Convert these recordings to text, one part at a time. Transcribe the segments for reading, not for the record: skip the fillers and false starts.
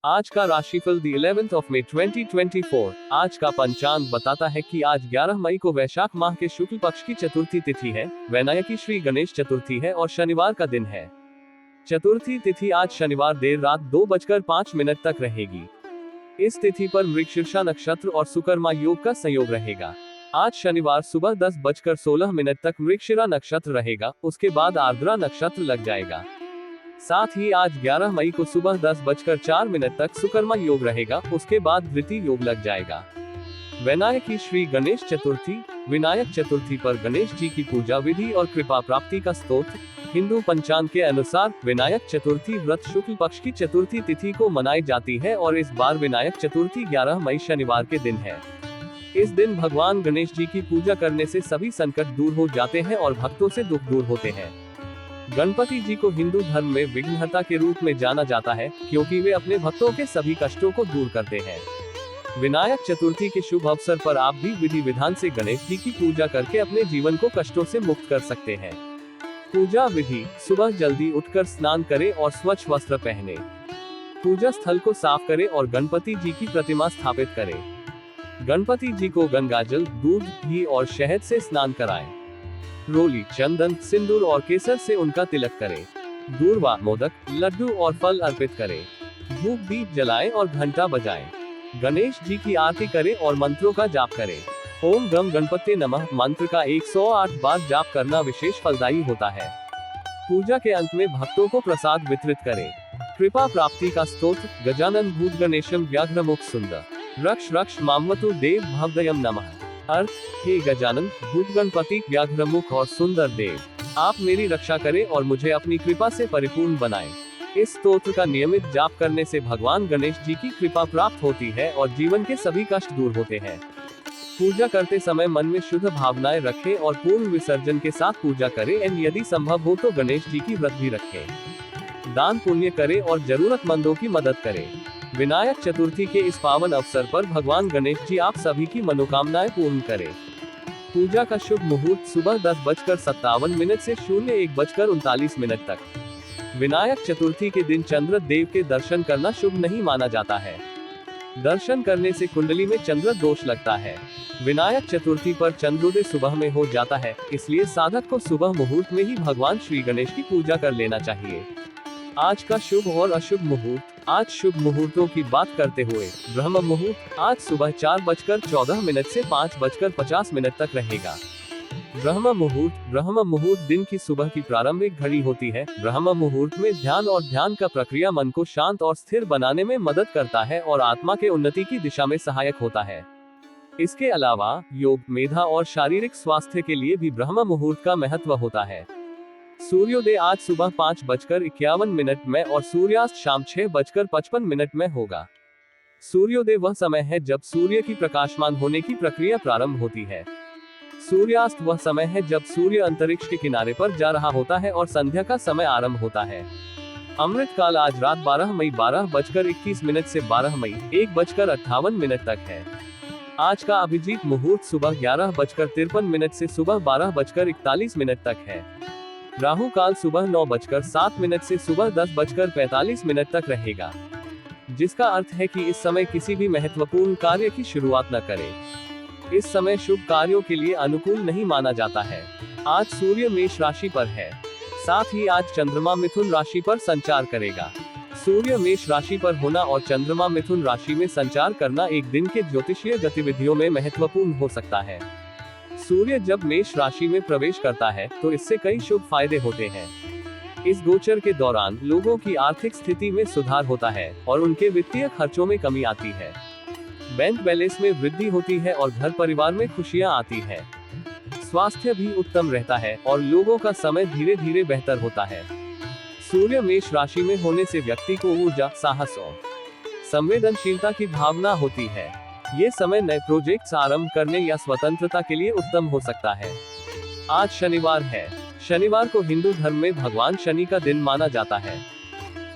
आज का राशिफल दी 11th of May 2024। आज का पंचांग बताता है कि आज 11 मई को वैशाख माह के शुक्ल पक्ष की चतुर्थी तिथि है, वैनायकी श्री गणेश चतुर्थी है और शनिवार का दिन है। चतुर्थी तिथि आज शनिवार देर रात 2:05 तक रहेगी। इस तिथि पर मृगशीर्षा नक्षत्र और सुकर्मा योग का संयोग रहेगा। आज शनिवार सुबह 10:16 तक मृगशिरा नक्षत्र रहेगा, उसके बाद आर्द्रा नक्षत्र लग जाएगा। साथ ही आज 11 मई को सुबह 10:04 तक सुकर्मा योग रहेगा, उसके बाद धृति योग लग जाएगा। वैनायकी श्री गणेश चतुर्थी। विनायक चतुर्थी पर गणेश जी की पूजा विधि और कृपा प्राप्ति का स्तोत्र। हिंदू पंचांग के अनुसार विनायक चतुर्थी व्रत शुक्ल पक्ष की चतुर्थी तिथि को मनाई जाती है और इस बार विनायक चतुर्थी 11 मई शनिवार के दिन है। इस दिन भगवान गणेश जी की पूजा करने से सभी संकट दूर हो जाते हैं और भक्तों से दुख दूर होते हैं। गणपति जी को हिंदू धर्म में विघ्नहर्ता के रूप में जाना जाता है, क्योंकि वे अपने भक्तों के सभी कष्टों को दूर करते हैं। विनायक चतुर्थी के शुभ अवसर पर आप भी विधि विधान से गणेश जी की पूजा करके अपने जीवन को कष्टों से मुक्त कर सकते हैं। पूजा विधि। सुबह जल्दी उठकर स्नान करें और स्वच्छ वस्त्र पहने। पूजा स्थल को साफ करें और गणपति जी की प्रतिमा स्थापित करें। गणपति जी को गंगाजल, दूध, घी और शहद से स्नान कराएं। रोली, चंदन, सिंदूर और केसर से उनका तिलक करें। दूर्वा, मोदक, लड्डू और फल अर्पित करें। धूप दीप जलाएं और घंटा बजाएं। गणेश जी की आरती करें और मंत्रों का जाप करें। ओम गम गणपते नमः मंत्र का 108 बार जाप करना विशेष फलदायी होता है। पूजा के अंत में भक्तों को प्रसाद वितरित करें। कृपा प्राप्ति का स्तोत्र। गजानन भूत गणेशम व्याघ्रमुख सुंदर रक्ष रक्ष मामवतु देव भवदयम नमः। अर्थ, हे गजानन, भूत गणपति, व्याघ्रमुख और सुंदर देव, आप मेरी रक्षा करें और मुझे अपनी कृपा से परिपूर्ण बनाएं। इस स्तोत्र का नियमित जाप करने से भगवान गणेश जी की कृपा प्राप्त होती है और जीवन के सभी कष्ट दूर होते हैं। पूजा करते समय मन में शुद्ध भावनाएं रखें और पूर्ण विसर्जन के साथ पूजा करें एवं यदि संभव हो तो गणेश जी की व्रत भी रखें। दान पुण्य करें और जरूरतमंदों की मदद करें। विनायक चतुर्थी के इस पावन अवसर पर भगवान गणेश जी आप सभी की मनोकामनाएं पूर्ण करें। पूजा का शुभ मुहूर्त सुबह 10:57 से 01:39 तक। विनायक चतुर्थी के दिन चंद्र देव के दर्शन करना शुभ नहीं माना जाता है। दर्शन करने से कुंडली में चंद्र दोष लगता है। विनायक चतुर्थी पर चंद्रोदय सुबह में हो जाता है, इसलिए साधक को सुबह मुहूर्त में ही भगवान श्री गणेश की पूजा कर लेना चाहिए। आज का शुभ और अशुभ मुहूर्त। आज शुभ मुहूर्तों की बात करते हुए ब्रह्म मुहूर्त आज सुबह 4:14 से 5:50 तक रहेगा। ब्रह्म मुहूर्त दिन की सुबह की प्रारंभिक घड़ी होती है। ब्रह्म मुहूर्त में ध्यान और ध्यान का प्रक्रिया मन को शांत और स्थिर बनाने में मदद करता है और आत्मा के उन्नति की दिशा में सहायक होता है। इसके अलावा योग, मेधा और शारीरिक स्वास्थ्य के लिए भी ब्रह्म मुहूर्त का महत्व होता है। सूर्योदय आज सुबह 5:51 में और सूर्यास्त शाम 6:55 में होगा। सूर्योदय वह समय है जब सूर्य की प्रकाशमान होने की प्रक्रिया प्रारंभ होती है। सूर्यास्त वह समय है जब सूर्य अंतरिक्ष के किनारे पर जा रहा होता है और संध्या का समय आरंभ होता है। अमृत काल आज रात 12 मई 12:21 से 12 मई 1:58 तक है। आज का अभिजीत मुहूर्त सुबह 11:53 से सुबह 12:41 तक है। राहु काल सुबह 9:07 से सुबह 10:45 तक रहेगा, जिसका अर्थ है कि इस समय किसी भी महत्वपूर्ण कार्य की शुरुआत न करें। इस समय शुभ कार्यों के लिए अनुकूल नहीं माना जाता है। आज सूर्य मेष राशि पर है, साथ ही आज चंद्रमा मिथुन राशि पर संचार करेगा। सूर्य मेष राशि पर होना और चंद्रमा मिथुन राशि में संचार करना एक दिन के ज्योतिषीय गतिविधियों में महत्वपूर्ण हो सकता है। सूर्य जब मेष राशि में प्रवेश करता है तो इससे कई शुभ फायदे होते हैं। इस गोचर के दौरान लोगों की आर्थिक स्थिति में सुधार होता है और उनके वित्तीय खर्चों में कमी आती है। बैंक बैलेंस में वृद्धि होती है और घर परिवार में खुशियां आती है। स्वास्थ्य भी उत्तम रहता है और लोगों का समय धीरे धीरे बेहतर होता है। सूर्य मेष राशि में होने से व्यक्ति को ऊर्जा, साहस और संवेदनशीलता की भावना होती है। ये समय नए प्रोजेक्ट्स आरंभ करने या स्वतंत्रता के लिए उत्तम हो सकता है। आज शनिवार है। शनिवार को हिंदू धर्म में भगवान शनि का दिन माना जाता है।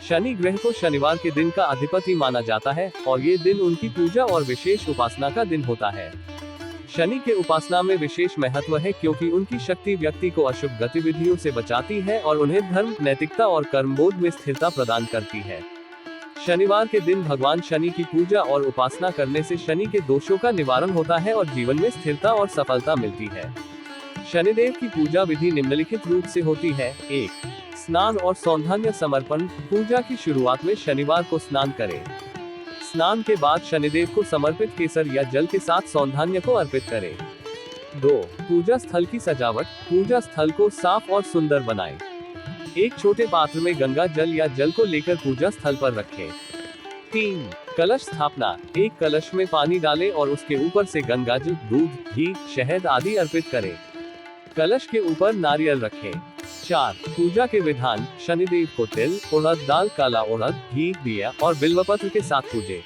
शनि ग्रह को शनिवार के दिन का अधिपति माना जाता है और ये दिन उनकी पूजा और विशेष उपासना का दिन होता है। शनि के उपासना में विशेष महत्व है क्योंकि उनकी शक्ति व्यक्ति को अशुभ गतिविधियों से बचाती है और उन्हें धर्म, नैतिकता और कर्मबोध में स्थिरता प्रदान करती है। शनिवार के दिन भगवान शनि की पूजा और उपासना करने से शनि के दोषों का निवारण होता है और जीवन में स्थिरता और सफलता मिलती है। शनिदेव की पूजा विधि निम्नलिखित रूप से होती है। 1. स्नान और सौंदर्य समर्पण। पूजा की शुरुआत में शनिवार को स्नान करें। स्नान के बाद शनिदेव को समर्पित केसर या जल के साथ सौंदर्य को अर्पित करें। 2. पूजा स्थल की सजावट। पूजा स्थल को साफ और सुंदर बनाएं। एक छोटे पात्र में गंगा जल या जल को लेकर पूजा स्थल पर रखें। 3. कलश स्थापना। एक कलश में पानी डालें और उसके ऊपर से गंगा जल, दूध, घी, शहद आदि अर्पित करें। कलश के ऊपर नारियल रखें। 4. पूजा के विधान। शनिदेव को तिल, उड़द दाल, काला उड़द, घी, दिया और बिल्वपत्र के साथ पूजें।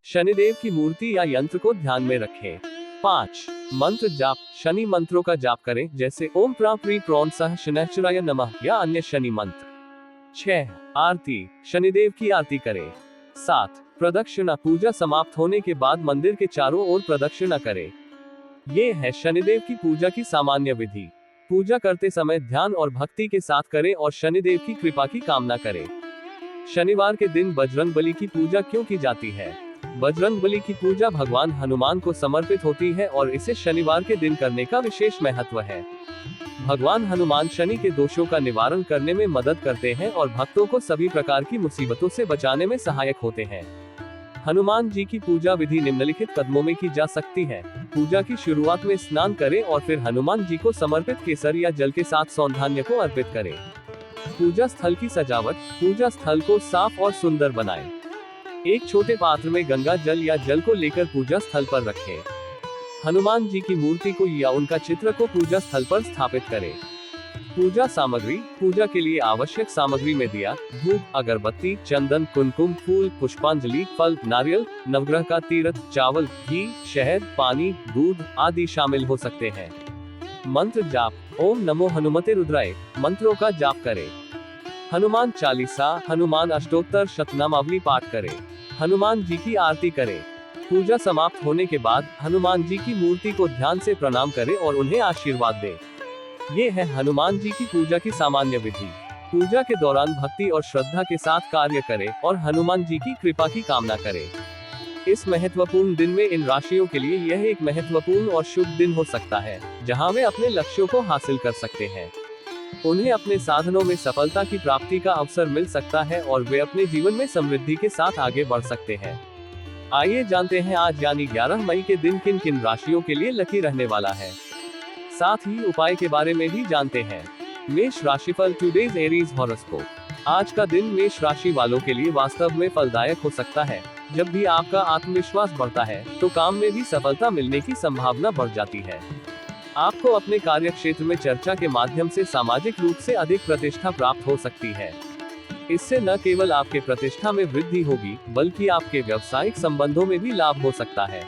शनिदेव की मूर्ति या यंत्र को ध्यान में रखें। 5. मंत्र जाप। शनि मंत्रों का जाप करें, जैसे ओम प्राप्री प्रौन सह शनैश्चराय नमः या अन्य शनि मंत्र। 6. आरती। शनिदेव की आरती करें। 7. प्रदक्षिणा। पूजा समाप्त होने के बाद मंदिर के चारों ओर प्रदक्षिणा करें। ये है शनिदेव की पूजा की सामान्य विधि। पूजा करते समय ध्यान और भक्ति के साथ करें और शनिदेव की कृपा की कामना करें। शनिवार के दिन बजरंगबली की पूजा क्यों की जाती है? बजरंगबली की पूजा भगवान हनुमान को समर्पित होती है और इसे शनिवार के दिन करने का विशेष महत्व है। भगवान हनुमान शनि के दोषों का निवारण करने में मदद करते हैं और भक्तों को सभी प्रकार की मुसीबतों से बचाने में सहायक होते हैं। हनुमान जी की पूजा विधि निम्नलिखित कदमों में की जा सकती है। पूजा की शुरुआत में स्नान करें और फिर हनुमान जी को समर्पित केसर या जल के साथ सौंदर्य को अर्पित करें। पूजा स्थल की सजावट। पूजा स्थल को साफ और सुंदर बनाएं। एक छोटे पात्र में गंगा जल या जल को लेकर पूजा स्थल पर रखें। हनुमान जी की मूर्ति को या उनका चित्र को पूजा स्थल पर स्थापित करें। पूजा सामग्री। पूजा के लिए आवश्यक सामग्री में दिया, धूप, अगरबत्ती, चंदन, कुमकुम, फूल, पुष्पांजलि, फल, नारियल, नवग्रह का तीर्थ, चावल, घी, शहद, पानी, दूध आदि शामिल हो सकते हैं। मंत्र जाप। ओम नमो हनुमते रुद्राय मंत्रों का जाप करें। हनुमान चालीसा, हनुमान अष्टोत्तर शतनामावली पाठ करें। हनुमान जी की आरती करें। पूजा समाप्त होने के बाद हनुमान जी की मूर्ति को ध्यान से प्रणाम करें और उन्हें आशीर्वाद दें। ये है हनुमान जी की पूजा की सामान्य विधि। पूजा के दौरान भक्ति और श्रद्धा के साथ कार्य करें और हनुमान जी की कृपा की कामना करें। इस महत्वपूर्ण दिन में इन राशियों के लिए यह एक महत्वपूर्ण और शुभ दिन हो सकता है, जहां वे अपने लक्ष्यों को हासिल कर सकते हैं। उन्हें अपने साधनों में सफलता की प्राप्ति का अवसर मिल सकता है और वे अपने जीवन में समृद्धि के साथ आगे बढ़ सकते हैं। आइए जानते हैं आज यानी 11 मई के दिन किन किन राशियों के लिए लकी रहने वाला है। साथ ही उपाय के बारे में भी जानते हैं। मेष राशिफल। Today's Aries horoscope. आज का दिन मेष राशि वालों के लिए वास्तव में फलदायक हो सकता है। जब भी आपका आत्मविश्वास बढ़ता है तो काम में भी सफलता मिलने की संभावना बढ़ जाती है। आपको अपने कार्य क्षेत्र में चर्चा के माध्यम से सामाजिक रूप से अधिक प्रतिष्ठा प्राप्त हो सकती है। इससे न केवल आपके प्रतिष्ठा में वृद्धि होगी, बल्कि आपके व्यावसायिक संबंधों में भी लाभ हो सकता है।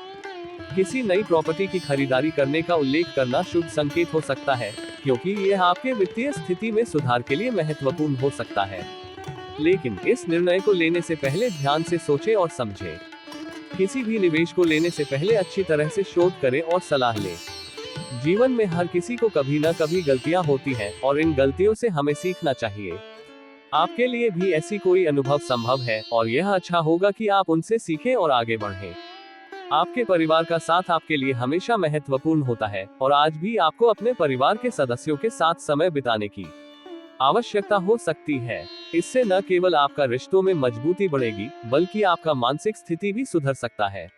किसी नई प्रॉपर्टी की खरीदारी करने का उल्लेख करना शुभ संकेत हो सकता है, क्योंकि यह आपके वित्तीय स्थिति में सुधार के लिए महत्वपूर्ण हो सकता है। लेकिन इस निर्णय को लेने से पहले ध्यान से सोचें और समझें। किसी भी निवेश को लेने से पहले अच्छी तरह से शोध करें और सलाह लें। जीवन में हर किसी को कभी न कभी गलतियां होती हैं और इन गलतियों से हमें सीखना चाहिए। आपके लिए भी ऐसी कोई अनुभव संभव है और यह अच्छा होगा कि आप उनसे सीखें और आगे बढ़ें। आपके परिवार का साथ आपके लिए हमेशा महत्वपूर्ण होता है और आज भी आपको अपने परिवार के सदस्यों के साथ समय बिताने की आवश्यकता हो सकती है। इससे न केवल आपका रिश्तों में मजबूती बढ़ेगी, बल्कि आपका मानसिक स्थिति भी सुधर सकता है।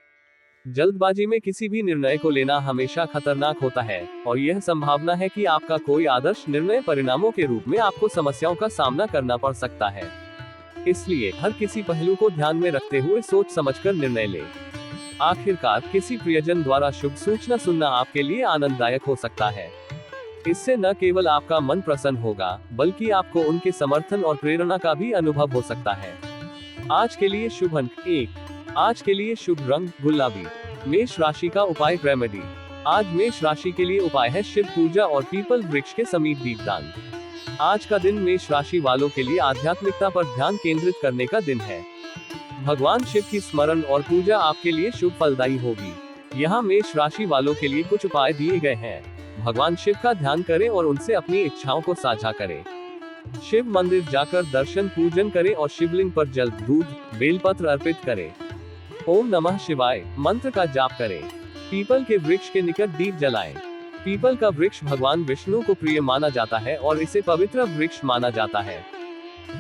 जल्दबाजी में किसी भी निर्णय को लेना हमेशा खतरनाक होता है और यह संभावना है कि आपका कोई आदर्श निर्णय परिणामों के रूप में आपको समस्याओं का सामना करना पड़ सकता है। इसलिए हर किसी पहलू को ध्यान में रखते हुए सोच समझकर निर्णय लें। आखिरकार किसी प्रियजन द्वारा शुभ सूचना सुनना आपके लिए आनंददायक हो सकता है। इससे न केवल आपका मन प्रसन्न होगा, बल्कि आपको उनके समर्थन और प्रेरणा का भी अनुभव हो सकता है। आज के लिए शुभ अंक 1। आज के लिए शुभ रंग गुलाबी। मेष राशि का उपाय रेमेडी। आज मेष राशि के लिए उपाय है शिव पूजा और पीपल वृक्ष के समीप दीपदान। आज का दिन मेष राशि वालों के लिए आध्यात्मिकता पर ध्यान केंद्रित करने का दिन है। भगवान शिव की स्मरण और पूजा आपके लिए शुभ फलदायी होगी। यहाँ मेष राशि वालों के लिए कुछ उपाय दिए गए हैं। भगवान शिव का ध्यान करें और उनसे अपनी इच्छाओं को साझा करें। शिव मंदिर जाकर दर्शन पूजन करें और शिवलिंग पर जल, दूध, बेलपत्र अर्पित करें। ओम नमः शिवाय मंत्र का जाप करें। पीपल के वृक्ष के निकट दीप जलाएं। पीपल का वृक्ष भगवान विष्णु को प्रिय माना जाता है और इसे पवित्र वृक्ष माना जाता है।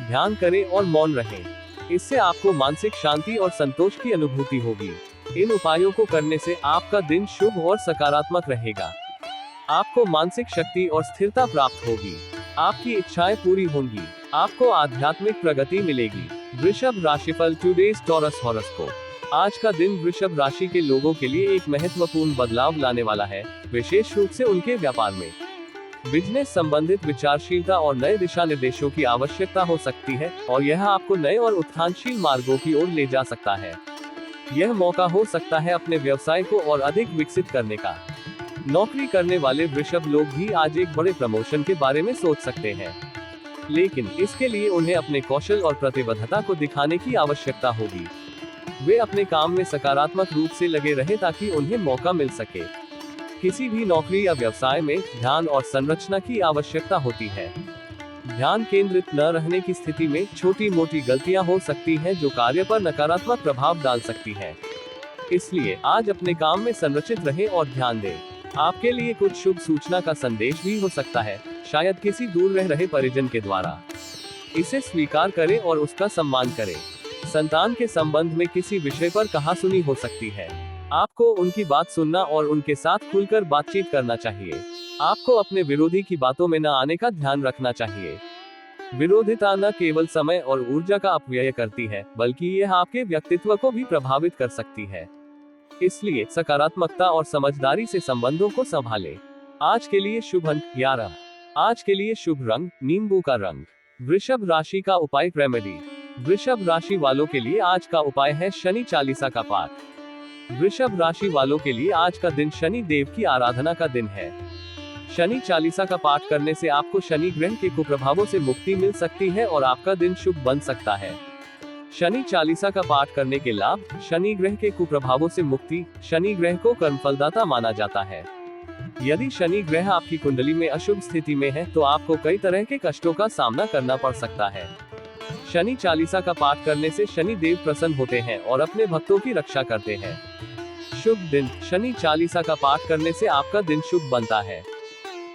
ध्यान करें और मौन रहें। इससे आपको मानसिक शांति और संतोष की अनुभूति होगी। इन उपायों को करने से आपका दिन शुभ और सकारात्मक रहेगा। आपको मानसिक शक्ति और स्थिरता प्राप्त होगी। आपकी इच्छाएं पूरी होंगी। आपको आध्यात्मिक प्रगति मिलेगी। वृषभ राशिफल टुडेज टॉरस हॉरोस्कोप। आज का दिन वृषभ राशि के लोगों के लिए एक महत्वपूर्ण बदलाव लाने वाला है, विशेष रूप से उनके व्यापार में। बिजनेस संबंधित विचारशीलता और नए दिशा निर्देशों की आवश्यकता हो सकती है और यह आपको नए और उत्थानशील मार्गों की ओर ले जा सकता है। यह मौका हो सकता है अपने व्यवसाय को और अधिक विकसित करने का। नौकरी करने वाले वृषभ लोग भी आज एक बड़े प्रमोशन के बारे में सोच सकते हैं, लेकिन इसके लिए उन्हें अपने कौशल और प्रतिबद्धता को दिखाने की आवश्यकता होगी। वे अपने काम में सकारात्मक रूप से लगे रहें ताकि उन्हें मौका मिल सके। किसी भी नौकरी या व्यवसाय में ध्यान और संरचना की आवश्यकता होती है। ध्यान केंद्रित न रहने की स्थिति में छोटी मोटी गलतियां हो सकती हैं जो कार्य पर नकारात्मक प्रभाव डाल सकती हैं। इसलिए आज अपने काम में संरचित रहें और ध्यान दें। आपके लिए कुछ शुभ सूचना का संदेश भी हो सकता है, शायद किसी दूर रह रहे परिजन के द्वारा। इसे स्वीकार करें और उसका सम्मान करें। संतान के संबंध में किसी विषय पर कहासुनी हो सकती है। आपको उनकी बात सुनना और उनके साथ खुलकर बातचीत करना चाहिए। आपको अपने विरोधी की बातों में न आने का ध्यान रखना चाहिए। विरोधिता न केवल समय और ऊर्जा का अपव्यय करती है, बल्कि यह आपके व्यक्तित्व को भी प्रभावित कर सकती है। इसलिए सकारात्मकता और समझदारी से संबंधों को संभालें। आज के लिए शुभ अंक 11। आज के लिए शुभ रंग नींबू का रंग। वृषभ राशि का उपाय रेमेडी। वृषभ राशि वालों के लिए आज का उपाय है शनि चालीसा का पाठ। वृषभ राशि वालों के लिए आज का दिन शनि देव की आराधना का दिन है। शनि चालीसा का पाठ करने से आपको शनि ग्रह के कुप्रभावों से मुक्ति मिल सकती है और आपका दिन शुभ बन सकता है। शनि चालीसा का पाठ करने के लाभ: शनि ग्रह के कुप्रभावों से मुक्ति। शनि ग्रह को कर्मफलदाता माना जाता है। यदि शनि ग्रह आपकी कुंडली में अशुभ स्थिति में है तो आपको कई तरह के कष्टों का सामना करना पड़ सकता है। शनि चालीसा का पाठ करने से शनि देव प्रसन्न होते हैं और अपने भक्तों की रक्षा करते हैं। शुभ दिन: शनि चालीसा का पाठ करने से आपका दिन शुभ बनता है।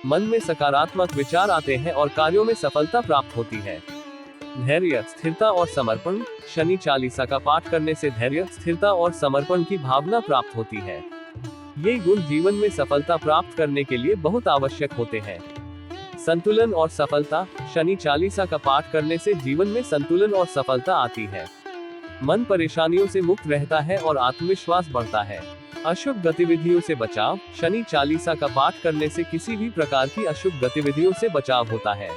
मन में सकारात्मक विचार आते हैं और कार्यों में सफलता प्राप्त होती है। धैर्य, स्थिरता और समर्पण। शनि चालीसा का पाठ करने से धैर्य, स्थिरता और समर्पण की भावना प्राप्त होती है। ये गुण जीवन में सफलता प्राप्त करने के लिए बहुत आवश्यक होते हैं। संतुलन और सफलता। शनि चालीसा का पाठ करने से जीवन में संतुलन और सफलता आती है। मन परेशानियों से मुक्त रहता है और आत्मविश्वास बढ़ता है। अशुभ गतिविधियों से बचाव। शनि चालीसा का पाठ करने से किसी भी प्रकार की अशुभ गतिविधियों से बचाव होता है।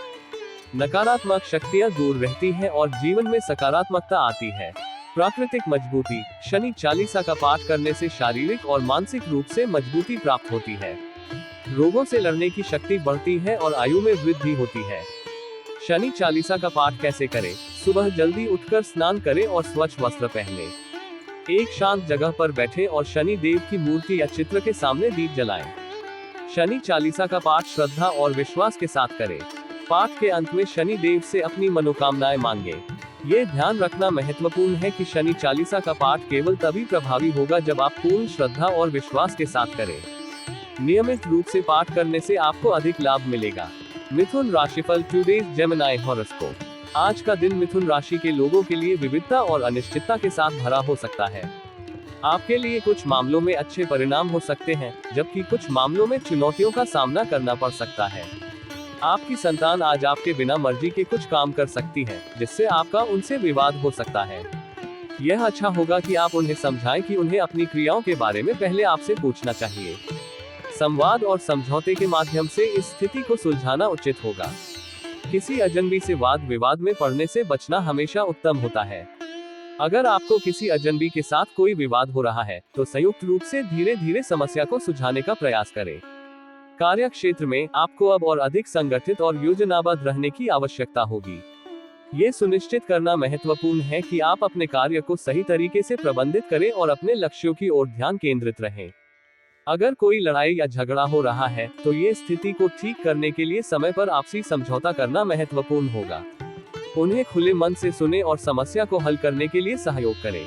नकारात्मक शक्तियां दूर रहती हैं और जीवन में सकारात्मकता आती है। प्राकृतिक मजबूती। शनि चालीसा का पाठ करने से शारीरिक और मानसिक रूप से मजबूती प्राप्त होती है। रोगों से लड़ने की शक्ति बढ़ती है और आयु में वृद्धि होती है। शनि चालीसा का पाठ कैसे करें? सुबह जल्दी उठकर स्नान करें और स्वच्छ वस्त्र पहनें। एक शांत जगह पर बैठें और शनि देव की मूर्ति या चित्र के सामने दीप जलाएं। शनि चालीसा का पाठ श्रद्धा और विश्वास के साथ करें। पाठ के अंत में शनि देव से अपनी मनोकामनाएं मांगे। ये ध्यान रखना महत्वपूर्ण है कि शनि चालीसा का पाठ केवल तभी प्रभावी होगा जब आप पूर्ण श्रद्धा और विश्वास के साथ करें। नियमित रूप से पाठ करने से आपको अधिक लाभ मिलेगा। मिथुन राशिफल टुडेज जेमिनी हॉरोस्कोप। आज का दिन मिथुन राशि के लोगों के लिए विविधता और अनिश्चितता के साथ भरा हो सकता है। आपके लिए कुछ मामलों में अच्छे परिणाम हो सकते हैं, जबकि कुछ मामलों में चुनौतियों का सामना करना पड़ सकता है। आपकी संतान आज आपके बिना मर्जी के कुछ काम कर सकती है, जिससे आपका उनसे विवाद हो सकता है। यह अच्छा होगा कि आप उन्हें समझाएं कि उन्हें अपनी क्रियाओं के बारे में पहले आपसे पूछना चाहिए। संवाद और समझौते के माध्यम से इस स्थिति को सुलझाना उचित होगा। किसी अजनबी से वाद विवाद में पड़ने से बचना हमेशा उत्तम होता है। अगर आपको किसी अजनबी के साथ कोई विवाद हो रहा है, तो संयुक्त रूप से धीरे धीरे समस्या को सुलझाने का प्रयास करें। कार्य क्षेत्र में आपको अब और अधिक संगठित और योजनाबद्ध रहने की आवश्यकता होगी। ये सुनिश्चित करना महत्वपूर्ण है कि आप अपने कार्य को सही तरीके से प्रबंधित करें और अपने लक्ष्यों की ओर ध्यान केंद्रित रहें। अगर कोई लड़ाई या झगड़ा हो रहा है तो ये स्थिति को ठीक करने के लिए समय पर आपसी समझौता करना महत्वपूर्ण होगा। उन्हें खुले मन से सुने और समस्या को हल करने के लिए सहयोग करें।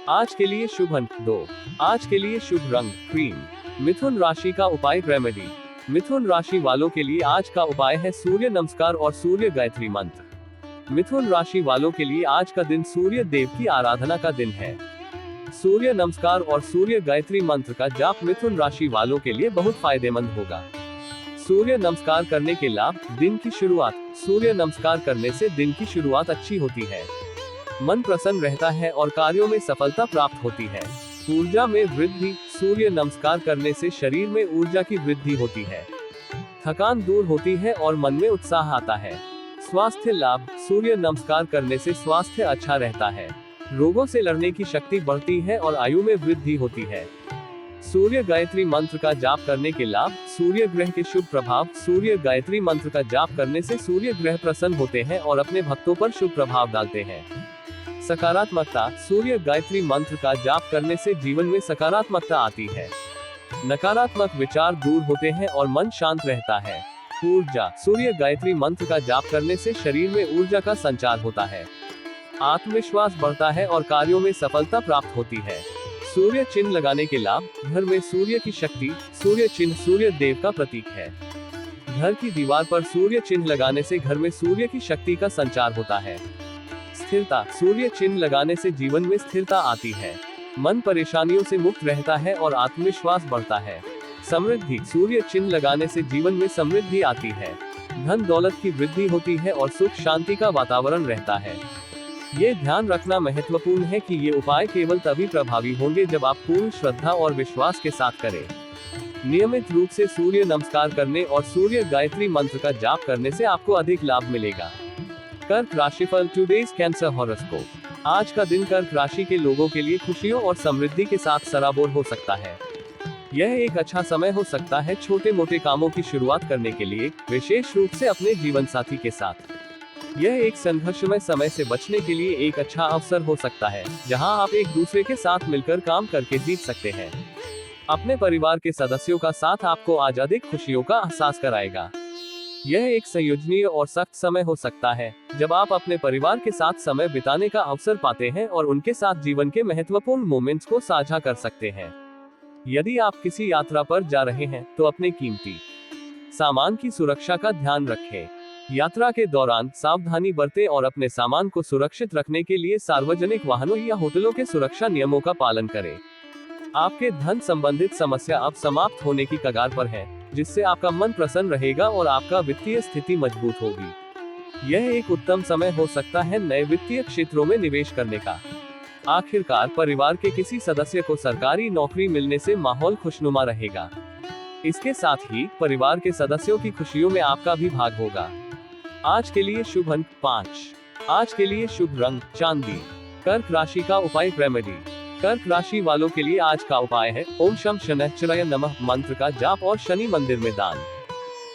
आज के लिए शुभ अंक 2। आज के लिए शुभ रंग क्रीम। मिथुन राशि का उपाय रेमेडी। मिथुन राशि वालों के लिए आज का उपाय है सूर्य नमस्कार और सूर्य गायत्री मंत्र। मिथुन राशि वालों के लिए आज का दिन सूर्य देव की आराधना का दिन है। सूर्य नमस्कार और सूर्य गायत्री मंत्र का जाप मिथुन राशि वालों के लिए बहुत फायदेमंद होगा। सूर्य नमस्कार करने के लाभ। दिन की शुरुआत। सूर्य नमस्कार करने से दिन की शुरुआत अच्छी होती है। मन प्रसन्न रहता है और कार्यों में सफलता प्राप्त होती है। ऊर्जा में वृद्धि। सूर्य नमस्कार करने से शरीर में ऊर्जा की वृद्धि होती है। थकान दूर होती है और मन में उत्साह आता है। स्वास्थ्य लाभ। सूर्य नमस्कार करने से स्वास्थ्य अच्छा रहता है। रोगों से लड़ने की शक्ति बढ़ती है और आयु में वृद्धि होती है। सूर्य गायत्री मंत्र का जाप करने के लाभ। सूर्य ग्रह के शुभ प्रभाव। सूर्य गायत्री मंत्र का जाप करने से सूर्य ग्रह प्रसन्न होते हैं और अपने भक्तों पर शुभ प्रभाव डालते हैं। सकारात्मकता। सूर्य गायत्री मंत्र का जाप करने से जीवन में सकारात्मकता आती है। नकारात्मक विचार दूर होते हैं और मन शांत रहता है। ऊर्जा। सूर्य गायत्री मंत्र का जाप करने से शरीर में ऊर्जा का संचार होता है। आत्मविश्वास बढ़ता है और कार्यों में सफलता प्राप्त होती है। सूर्य चिन्ह लगाने के लाभ। घर में सूर्य की शक्ति। सूर्य चिन्ह सूर्य देव का प्रतीक है। घर की दीवार पर सूर्य चिन्ह लगाने से घर में सूर्य की शक्ति का संचार होता है। स्थिरता। सूर्य चिन्ह लगाने से जीवन में स्थिरता आती है। मन परेशानियों से मुक्त रहता है और आत्मविश्वास बढ़ता है। समृद्धि। सूर्य चिन्ह लगाने से जीवन में समृद्धि आती है। धन दौलत की वृद्धि होती है और सुख शांति का वातावरण रहता है। ये ध्यान रखना महत्वपूर्ण है कि ये उपाय केवल तभी प्रभावी होंगे जब आप पूर्ण श्रद्धा और विश्वास के साथ करें। नियमित रूप से सूर्य नमस्कार करने और सूर्य गायत्री मंत्र का जाप करने से आपको अधिक लाभ मिलेगा। कर्क राशिफल। Today's cancer horoscope. आज का दिन कर्क राशि के लोगों के लिए खुशियों और समृद्धि के साथ सराबोर हो सकता है। यह एक अच्छा समय हो सकता है छोटे मोटे कामों की शुरुआत करने के लिए, विशेष रूप से अपने जीवन साथी के साथ। यह एक संघर्षमय समय से बचने के लिए एक अच्छा अवसर हो सकता है, जहां आप एक दूसरे के साथ मिलकर काम करके जीत सकते हैं। अपने परिवार के सदस्यों का साथ आपको आज अधिक खुशियों का एहसास कराएगा। यह एक संयोजनीय और सख्त समय हो सकता है, जब आप अपने परिवार के साथ समय बिताने का अवसर पाते हैं और उनके साथ जीवन के महत्वपूर्ण मोमेंट्स को साझा कर सकते हैं। यदि आप किसी यात्रा पर जा रहे हैं, तो अपने कीमती सामान की सुरक्षा का ध्यान रखें। यात्रा के दौरान सावधानी बरतें और अपने सामान को सुरक्षित रखने के लिए सार्वजनिक वाहनों या होटलों के सुरक्षा नियमों का पालन करें। आपके धन संबंधित समस्या अब समाप्त होने की कगार पर है, जिससे आपका मन प्रसन्न रहेगा और आपका वित्तीय स्थिति मजबूत होगी। यह एक उत्तम समय हो सकता है नए वित्तीय क्षेत्रों में निवेश करने का। आखिरकार परिवार के किसी सदस्य को सरकारी नौकरी मिलने से माहौल खुशनुमा रहेगा। इसके साथ ही परिवार के सदस्यों की खुशियों में आपका भी भाग होगा। आज के लिए शुभ अंक 5। आज के लिए शुभ रंग चांदी। कर्क राशि का उपाय रेमेडी। कर्क राशि वालों के लिए आज का उपाय है ओम शम शनैश्चराय नमः मंत्र का जाप और शनि मंदिर में दान।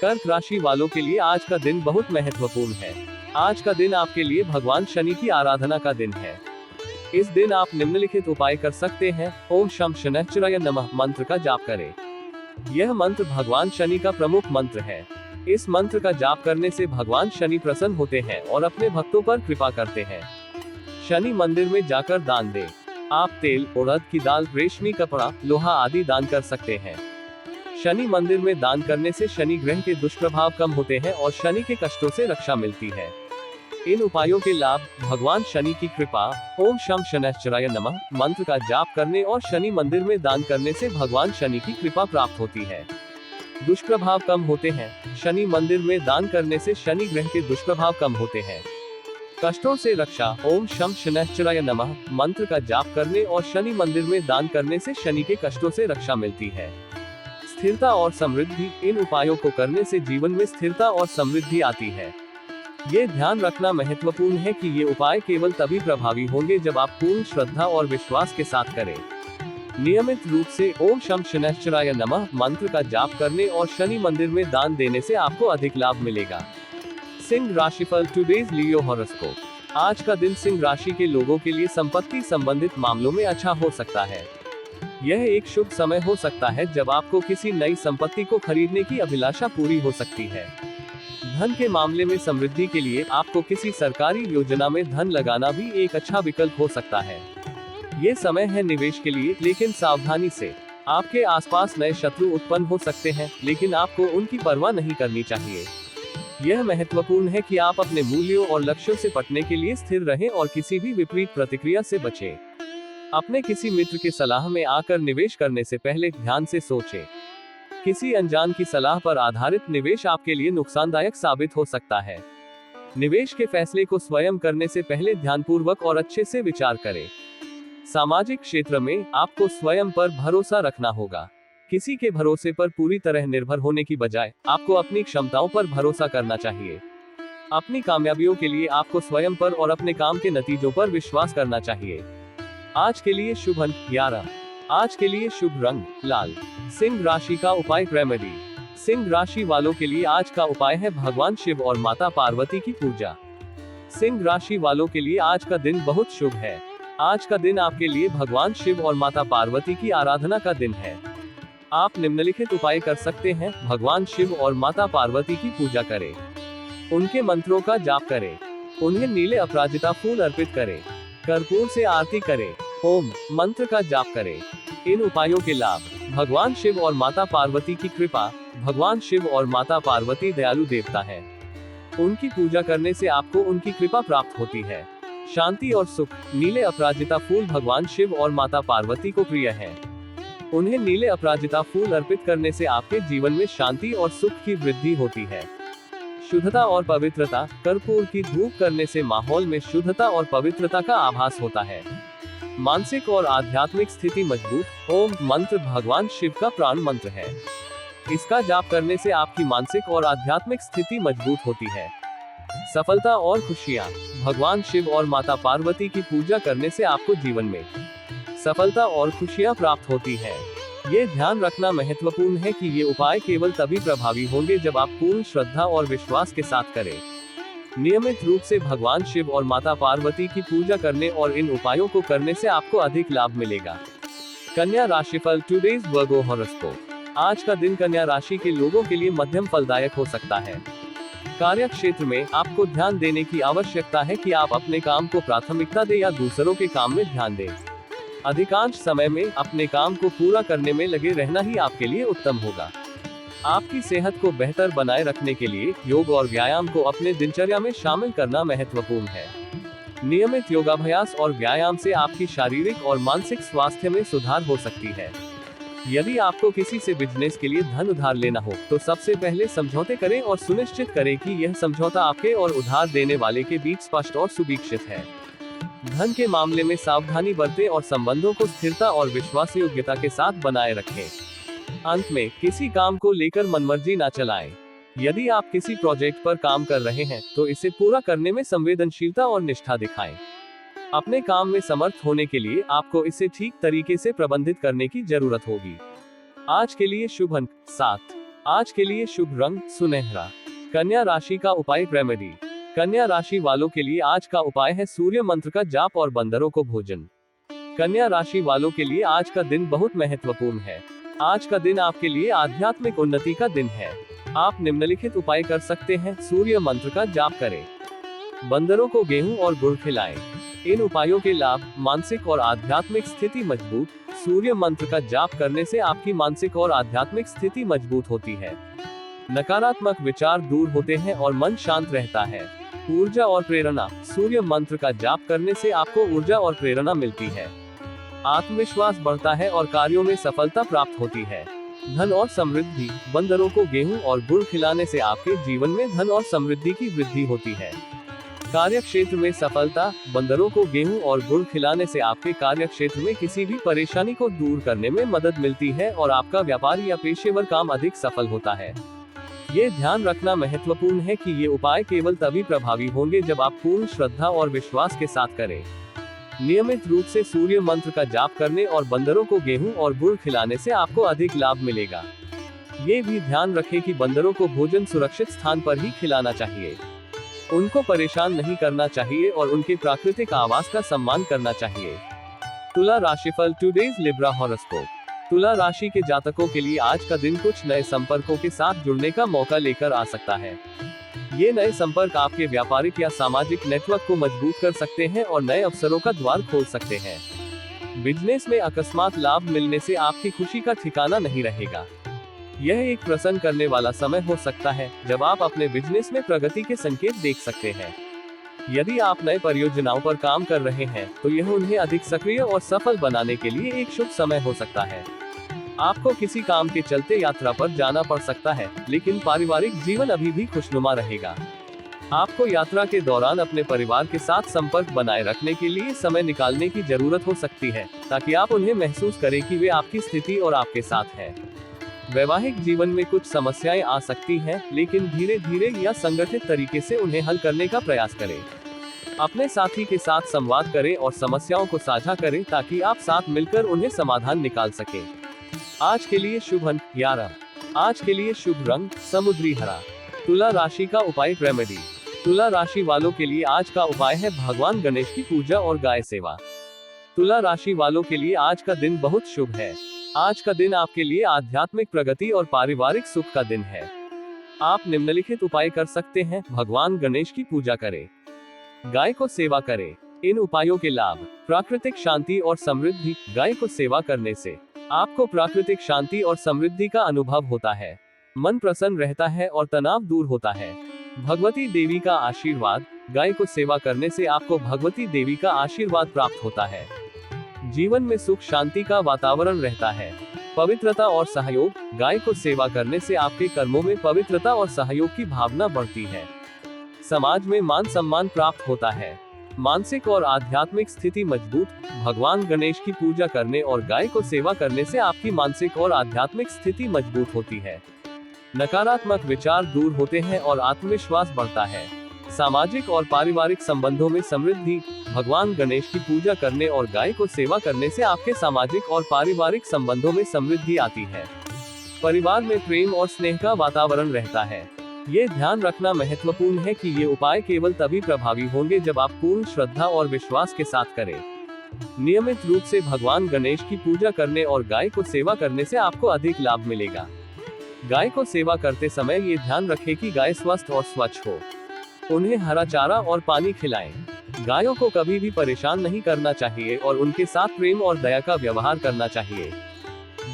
कर्क राशि वालों के लिए आज का दिन बहुत महत्वपूर्ण है। आज का दिन आपके लिए भगवान शनि की आराधना का दिन है। इस दिन आप निम्नलिखित उपाय कर सकते हैं। ओम शम शनैश्चराय नमः मंत्र का जाप करें। यह मंत्र भगवान शनि का प्रमुख मंत्र है। इस मंत्र का जाप करने से भगवान शनि प्रसन्न होते हैं और अपने भक्तों पर कृपा करते हैं। शनि मंदिर में जाकर दान दें। आप तेल, उड़द की दाल, रेशमी कपड़ा, लोहा आदि दान कर सकते हैं। शनि मंदिर में दान करने से शनि ग्रह के दुष्प्रभाव कम होते हैं और शनि के कष्टों से रक्षा मिलती है। इन उपायों के लाभ। भगवान शनि की कृपा। ओम शम शनैश्चराय नमः मंत्र का जाप करने और शनि मंदिर में दान करने से भगवान शनि की कृपा प्राप्त होती है। दुष्प्रभाव कम होते हैं। शनि मंदिर में दान करने से शनि ग्रह के दुष्प्रभाव कम होते हैं। कष्टों से रक्षा। ओम शम शनैश्चराय नमः मंत्र का जाप करने और शनि मंदिर में दान करने से शनि के कष्टों से रक्षा मिलती है। स्थिरता और समृद्धि। इन उपायों को करने से जीवन में स्थिरता और समृद्धि आती है। ये ध्यान रखना महत्वपूर्ण है कि ये उपाय केवल तभी प्रभावी होंगे जब आप पूर्ण श्रद्धा और विश्वास के साथ करें। नियमित रूप से ओम शम शनैश्चराय नमः मंत्र का जाप करने और शनि मंदिर में दान देने से आपको अधिक लाभ मिलेगा। सिंह राशिफल। टुडेज लियो हॉरोस्कोप। आज का दिन सिंह राशि के लोगों के लिए संपत्ति संबंधित मामलों में अच्छा हो सकता है। यह एक शुभ समय हो सकता है जब आपको किसी नई संपत्ति को खरीदने की अभिलाषा पूरी हो सकती है। धन के मामले में समृद्धि के लिए आपको किसी सरकारी योजना में धन लगाना भी एक अच्छा विकल्प हो सकता है। ये समय है निवेश के लिए, लेकिन सावधानी से। आपके आसपास नए शत्रु उत्पन्न हो सकते हैं, लेकिन आपको उनकी परवाह नहीं करनी चाहिए। यह महत्वपूर्ण है कि आप अपने मूल्यों और लक्ष्यों से पटने के लिए स्थिर रहें और किसी भी विपरीत प्रतिक्रिया से बचें। अपने किसी मित्र की सलाह में आकर निवेश करने से पहले ध्यान से सोचें। किसी अनजान की सलाह पर आधारित निवेश आपके लिए नुकसानदायक साबित हो सकता है। निवेश के फैसले को स्वयं करने से पहले ध्यानपूर्वक और अच्छे से विचार करें। सामाजिक क्षेत्र में आपको स्वयं पर भरोसा रखना होगा। किसी के भरोसे पर पूरी तरह निर्भर होने की बजाय आपको अपनी क्षमताओं पर भरोसा करना चाहिए। अपनी कामयाबियों के लिए आपको स्वयं पर और अपने काम के नतीजों पर विश्वास करना चाहिए। आज के लिए शुभ अंक 11। आज के लिए शुभ रंग लाल। सिंह राशि का उपाय रेमेडी। सिंह राशि वालों के लिए आज का उपाय है भगवान शिव और माता पार्वती की पूजा। सिंह राशि वालों के लिए आज का दिन बहुत शुभ है। आज का दिन आपके लिए भगवान शिव और माता पार्वती की आराधना का दिन है। आप निम्नलिखित उपाय कर सकते हैं। भगवान शिव और माता पार्वती की पूजा करें। उनके मंत्रों का जाप करें। उन्हें नीले अपराजिता फूल अर्पित करें। कर्पूर से आरती करें। ओम मंत्र का जाप करें। इन उपायों के लाभ। भगवान शिव और माता पार्वती की कृपा। भगवान शिव और माता पार्वती दयालु देवता है। उनकी पूजा करने से आपको उनकी कृपा प्राप्त होती है। शांति और सुख। नीले अपराजिता फूल भगवान शिव और माता पार्वती को प्रिय है। उन्हें नीले अपराजिता फूल अर्पित करने से आपके जीवन में शांति और सुख की वृद्धि होती है। शुद्धता और पवित्रता। कर्पूर की धूप करने से माहौल में शुद्धता और पवित्रता का आभास होता है। मानसिक और आध्यात्मिक स्थिति मजबूत। ओम मंत्र भगवान शिव का प्राण मंत्र है। इसका जाप करने से आपकी मानसिक और आध्यात्मिक स्थिति मजबूत होती है। सफलता और खुशियाँ। भगवान शिव और माता पार्वती की पूजा करने से आपको जीवन में सफलता और खुशियाँ प्राप्त होती है। ये ध्यान रखना महत्वपूर्ण है कि ये उपाय केवल तभी प्रभावी होंगे जब आप पूर्ण श्रद्धा और विश्वास के साथ करें। नियमित रूप से भगवान शिव और माता पार्वती की पूजा करने और इन उपायों को करने से आपको अधिक लाभ मिलेगा। कन्या राशिफल टुडेज वर्गो हॉरोस्कोप। आज का दिन कन्या राशि के लोगों के लिए मध्यम फलदायक हो सकता है। कार्य क्षेत्र में आपको ध्यान देने की आवश्यकता है कि आप अपने काम को प्राथमिकता दें या दूसरों के काम में ध्यान दें। अधिकांश समय में अपने काम को पूरा करने में लगे रहना ही आपके लिए उत्तम होगा। आपकी सेहत को बेहतर बनाए रखने के लिए योग और व्यायाम को अपने दिनचर्या में शामिल करना महत्वपूर्ण है। नियमित योगाभ्यास और व्यायाम से आपकी शारीरिक और मानसिक स्वास्थ्य में सुधार हो सकती है। यदि आपको किसी से बिजनेस के लिए धन उधार लेना हो तो सबसे पहले समझौते करें और सुनिश्चित करें कि यह समझौता आपके और उधार देने वाले के बीच स्पष्ट और सुविक्षित है। धन के मामले में सावधानी बरतें और संबंधों को स्थिरता और विश्वास योग्यता के साथ बनाए रखें। अंत में किसी काम को लेकर मनमर्जी ना चलाएं। यदि आप किसी प्रोजेक्ट पर काम कर रहे हैं तो इसे पूरा करने में संवेदनशीलता और निष्ठा दिखाएं। अपने काम में समर्थ होने के लिए आपको इसे ठीक तरीके से प्रबंधित करने की जरूरत होगी। आज के लिए शुभ अंक 7। आज के लिए शुभ रंग सुनहरा। कन्या राशि का उपाय रेमेडी। कन्या राशि वालों के लिए आज का उपाय है सूर्य मंत्र का जाप और बंदरों को भोजन। कन्या राशि वालों के लिए आज का दिन बहुत महत्वपूर्ण है। आज का दिन आपके लिए आध्यात्मिक उन्नति का दिन है। आप निम्नलिखित उपाय कर सकते हैं। सूर्य मंत्र का जाप करें। बंदरों को गेहूं और गुड़ खिलाएं। इन उपायों के लाभ। मानसिक और आध्यात्मिक स्थिति मजबूत। सूर्य मंत्र का जाप करने से आपकी मानसिक और आध्यात्मिक स्थिति मजबूत होती है। नकारात्मक विचार दूर होते हैं और मन शांत रहता है। ऊर्जा और प्रेरणा। सूर्य मंत्र का जाप करने से आपको ऊर्जा और प्रेरणा मिलती है। आत्मविश्वास बढ़ता है और कार्यों में सफलता प्राप्त होती है। धन और समृद्धि। बंदरों को गेहूं और गुड़ खिलाने से आपके जीवन में धन और समृद्धि की वृद्धि होती है। कार्य क्षेत्र में सफलता। बंदरों को गेहूं और गुड़ खिलाने से आपके कार्य क्षेत्र में किसी भी परेशानी को दूर करने में मदद मिलती है और आपका व्यापार या पेशेवर काम अधिक सफल होता है। ये ध्यान रखना महत्वपूर्ण है कि ये उपाय केवल तभी प्रभावी होंगे जब आप पूर्ण श्रद्धा और विश्वास के साथ करें। नियमित रूप से सूर्य मंत्र का जाप करने और बंदरों को गेहूं और गुड़ खिलाने से आपको अधिक लाभ मिलेगा। ये भी ध्यान रखें कि बंदरों को भोजन सुरक्षित स्थान पर ही खिलाना चाहिए। उनको परेशान नहीं करना चाहिए और उनके प्राकृतिक आवास का सम्मान करना चाहिए। तुला राशिफल टुडेज लिब्रा हॉरोस्कोप। तुला राशि के जातकों के लिए आज का दिन कुछ नए संपर्कों के साथ जुड़ने का मौका लेकर आ सकता है। ये नए संपर्क आपके व्यापारिक या सामाजिक नेटवर्क को मजबूत कर सकते हैं और नए अवसरों का द्वार खोल सकते हैं। बिजनेस में अकस्मात लाभ मिलने से आपकी खुशी का ठिकाना नहीं रहेगा। यह एक प्रसन्न करने वाला समय हो सकता है जब आप अपने बिजनेस में प्रगति के संकेत देख सकते हैं। यदि आप नए परियोजनाओं पर काम कर रहे हैं तो यह उन्हें अधिक सक्रिय और सफल बनाने के लिए एक शुभ समय हो सकता है। आपको किसी काम के चलते यात्रा पर जाना पड़ सकता है, लेकिन पारिवारिक जीवन अभी भी खुशनुमा रहेगा। आपको यात्रा के दौरान अपने परिवार के साथ संपर्क बनाए रखने के लिए समय निकालने की जरूरत हो सकती है, ताकि आप उन्हें महसूस करें कि वे आपकी स्थिति और आपके साथ हैं। वैवाहिक जीवन में कुछ समस्याएं आ सकती हैं, लेकिन धीरे धीरे या संगठित तरीके से उन्हें हल करने का प्रयास करें। अपने साथी के साथ संवाद करें और समस्याओं को साझा करें ताकि आप साथ मिलकर उन्हें समाधान निकाल सकें। आज के लिए शुभ अंक 11। आज के लिए शुभ रंग समुद्री हरा। तुला राशि का उपाय रेमेडी। तुला राशि वालों के लिए आज का उपाय है भगवान गणेश की पूजा और गाय सेवा। तुला राशि वालों के लिए आज का दिन बहुत शुभ है। आज का दिन आपके लिए आध्यात्मिक प्रगति और पारिवारिक सुख का दिन है। आप निम्नलिखित उपाय कर सकते हैं। भगवान गणेश की पूजा करें, गाय को सेवा करें। इन उपायों के लाभ: प्राकृतिक शांति और समृद्धि। गाय को सेवा करने से आपको प्राकृतिक शांति और समृद्धि का अनुभव होता है। मन प्रसन्न रहता है और तनाव दूर होता है। भगवती देवी का आशीर्वाद। गाय को सेवा करने से आपको भगवती देवी का आशीर्वाद प्राप्त होता है। जीवन में सुख शांति का वातावरण रहता है। पवित्रता और सहयोग। गाय को सेवा करने से आपके कर्मों में पवित्रता और सहयोग की भावना बढ़ती है। समाज में मान सम्मान प्राप्त होता है। मानसिक और आध्यात्मिक स्थिति मजबूत। भगवान गणेश की पूजा करने और गाय को सेवा करने से आपकी मानसिक और आध्यात्मिक स्थिति मजबूत होती है। नकारात्मक विचार दूर होते हैं और आत्मविश्वास बढ़ता है। सामाजिक और पारिवारिक संबंधों में समृद्धि। भगवान गणेश की पूजा करने और गाय को सेवा करने से आपके सामाजिक और पारिवारिक संबंधों में समृद्धि आती है। परिवार में प्रेम और स्नेह का वातावरण रहता है। ये ध्यान रखना महत्वपूर्ण है कि ये उपाय केवल तभी प्रभावी होंगे जब आप पूर्ण श्रद्धा और विश्वास के साथ करें। नियमित रूप से भगवान गणेश की पूजा करने और गाय को सेवा करने से आपको अधिक लाभ मिलेगा। गाय को सेवा करते समय ये ध्यान रखें कि गाय स्वस्थ और स्वच्छ हो। उन्हें हरा चारा और पानी खिलाएं। गायों को कभी भी परेशान नहीं करना चाहिए और उनके साथ प्रेम और दया का व्यवहार करना चाहिए।